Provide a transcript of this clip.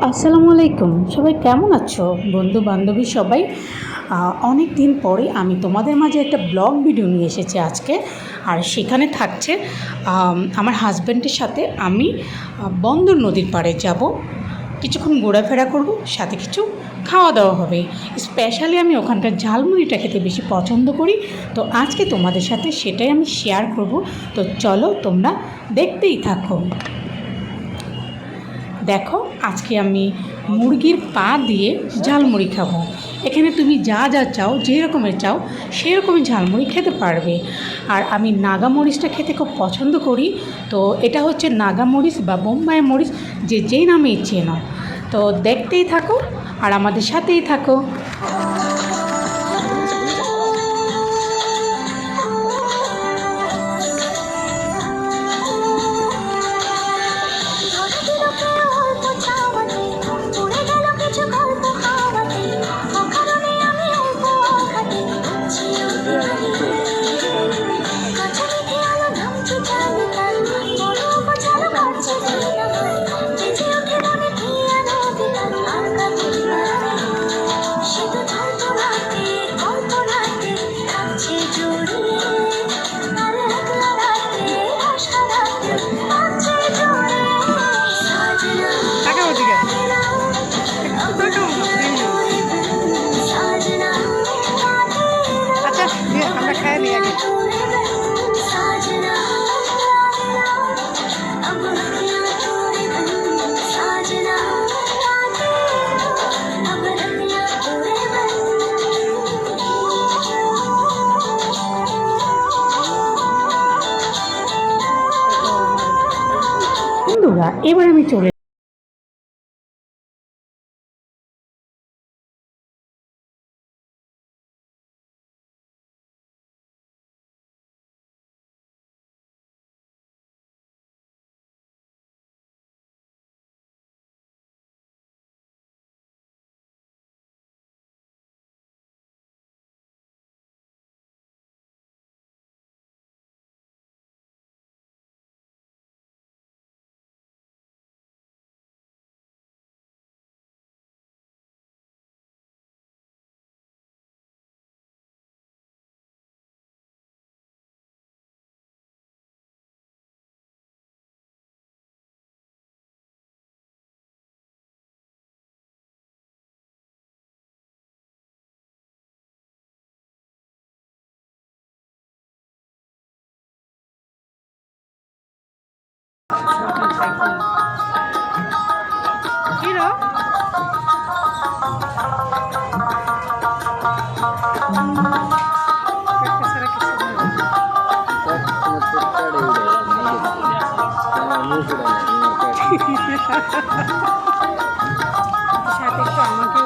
আসসালামু আলাইকুম। সবাই কেমন আছো? বন্ধু বান্ধবী সবাই। অনেক দিন পরে আমি তোমাদের মাঝে একটা ব্লগ ভিডিও নিয়ে এসেছি আজকে। আর সেখানে থাকছে আমার হাজব্যান্ডের সাথে আমি বন্দর নদীর পাড়ে যাব, কিছুক্ষণ ঘোরাফেরা করব, সাথে কিছু খাওয়া দাওয়া হবে। স্পেশালি আমি ওখানকার ঝালমুড়িটা খেতে বেশি পছন্দ করি, তো আজকে তোমাদের সাথে সেটাই আমি শেয়ার করব। তো চলো তোমরা দেখতেই থাকো। দেখো, আজকে আমি মুরগির পা দিয়ে ঝালমুড়ি খাবো। এখানে তুমি যা যা চাও, যে রকমের চাও সেই রকমই ঝালমুড়ি খেতে পারবে। আর আমি নাগা মরিচটা খেতে খুব পছন্দ করি, তো এটা হচ্ছে নাগা মরিচ বা বোম্বাই মরিচ, যে যেই নামেই চেনো। তো দেখতেই থাকো আর আমাদের সাথেই থাকো। আমরা খাই নি আগে। বন্ধুরা, এবার আমি চলে সাথে একটু আমাকে